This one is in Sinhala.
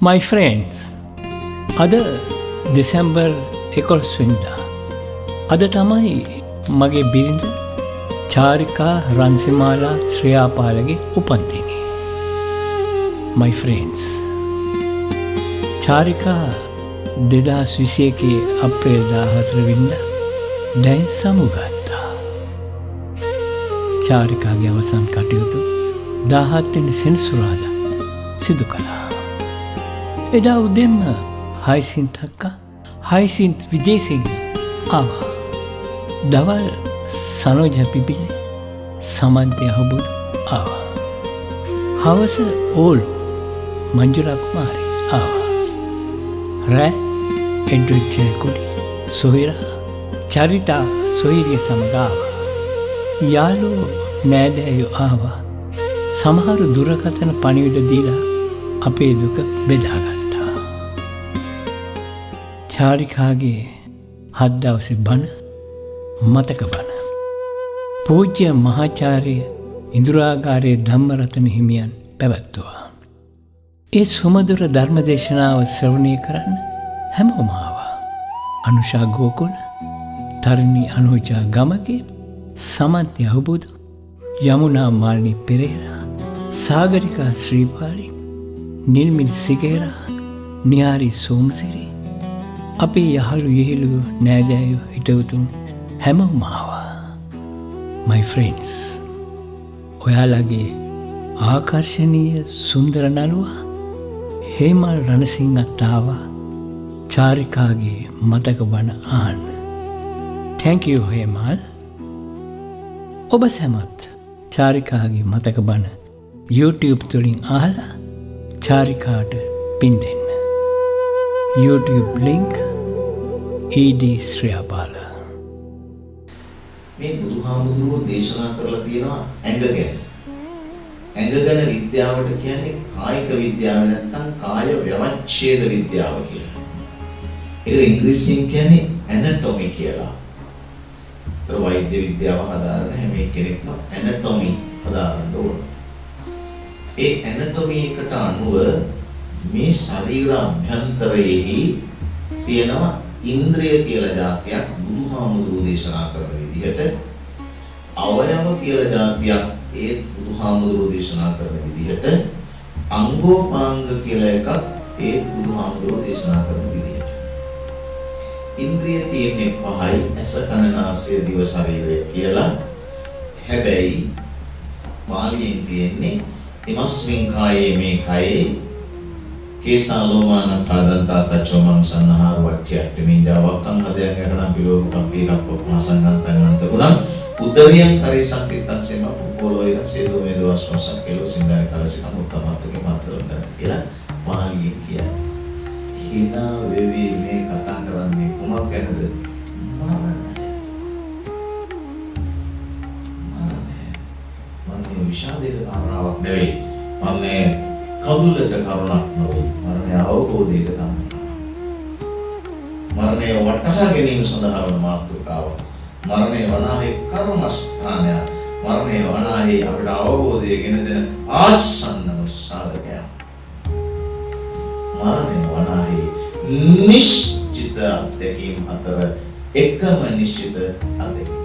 My friends, අද දෙසැම්බර් 11 වෙනිදා. අද තමයි මගේ බිරිඳ චාරිකා රන්සිමාලා ශ්‍රියාපාලගේ උපන්දිනය. My friends, චාරිකා 2021 අප්‍රේල් 14 වෙනිදා දැන් සමුගත්තා. චාරිකාගේ අවසන් කටයුතු 17 වෙනි සෙනසුරාදා සිදු කළා. එදා උදෙන්ම හයිසින්ත් අක්කා හයිසින්ත් විදේශයෙන් ආවා. දවල් සනෝජ පිපිලේ සමන්තය හබුඩ ආවා. හවස ඕලු මංජුලා කුමාරි ආවා. රෑ එඩ්විඩ් ජයකුඩි සොහිරා චරිතා සොහිරිය සමග ආවා. යාළුවෝ නෑදෑයෝ ආවා. සමහරු දුරකථන පණිවිඩ දීලා අපේ දුක බෙදාගත්තා. චාරිකාගේ 7 දවසේ බණ මතක බණ පූජ්‍ය මහාචාර්ය ඉන්දුරාගාරයේ ධම්මරතන හිමියන් පැවැත්තුවා. ඒ සුමధుර ධර්මදේශනාව ශ්‍රවණය කරන්න හැමෝම ආවා. අනුෂා ගෝකුල, තරුණී අනුජා ගමගේ, සමන්ති අවබෝධ, යමුනා මාලිනී පෙරේරා, සාගරිකා ශ්‍රීපාලි, නිල්මිල් සිගේරා, නිහාරි සෝමසිරි, අපේ යහළු යෙහෙළු නෑදෑයෝ හිතවතුන් හැමෝම ආවා. My friends, ඔයාලගේ ආකර්ශනීය සුන්දර නළුවා හේමල් රණසිංහත් ආවා චාරිකාගේ මතක බණ අහන්න. Thank you Hemal. ඔබ සැමත් චාරිකාගේ මතක බණ YouTube තුලින් අහලා චාරිකාට පින් දෙන්න. YouTube link ED ශ්‍රියාපාල. මේ බුදුහාමුදුරුවෝ දේශනා කරලා තියෙනවා ඇඟ ගැන. ඇඟ ගැන විද්‍යාවට කියන්නේ කායික විද්‍යාව නැත්නම් කාය ව්‍යවච්ඡේද විද්‍යාව කියලා. ඒක ඉංග්‍රීසියෙන් කියන්නේ ඇනටොමි කියලා. ඒක වෛද්‍ය විද්‍යාව හදාරන හැම කෙනෙක්ම ඇනටොමි හදාරන්න ඕන. ඒ ඇනටොමි එකට අනුව මේ ශරීර අභ්‍යන්තරයේහි තියෙනවා ඉන්ද්‍රිය කියලා જાතියක් බුදුහාමුදුරුවෝ දේශනා කරන විදිහට, අවයව කියලා જાතියක් ඒ බුදුහාමුදුරුවෝ දේශනා කරන විදිහට, අංගෝපාංග කියලා එකක් ඒ බුදුහාමුදුරුවෝ දේශනා කරන විදිහට. ඉන්ද්‍රිය තියෙන්නේ 5යි, ඇස කන නාසය දිව ශරීරය කියලා. හැබැයි පාලියෙන් තියෙන්නේ ඉමස්මින් කායේ මේ කයේ කේසාලෝමාන කාදන්තා තචෝමං සන්නහාර වට්ඨ්‍යට්ඨ මින්ජාවක්කං හදයන් කරණම් පිලෝකම් පීරප්පමාසංගන්තං අන්තගුණං උද්දරියං කරේ සංකිට්ඨං සේම පොලෝයන සේදෝ මේදෝ ආශ්වාසං කෙලෝ සිංගානි කලසිකම් උත්තමත්කේ මාතරං කියලා පාලියෙන් කියන්නේ. හිනා වෙවි මේ කතා කරන්නේ කොමක් ගැනද? මරණය විෂාදයට කාරණාවක් නෙවෙයි. මරණය කඳුලට කරුණක් නොවේ. මරණය අවබෝධයට තමයි. මරණය වටහා ගැනීම සඳහා වන මාතෘකාව. මරණය වනාහි කර්මස්ථානය. මරණය වනාහි අපට අවබෝධය ගෙන දෙන ආසන්නම සාධකයක්. මරණය වනාහි නිශ්චිත අත්දැකීම් අතර එකම නිශ්චිත අත්දැකීම.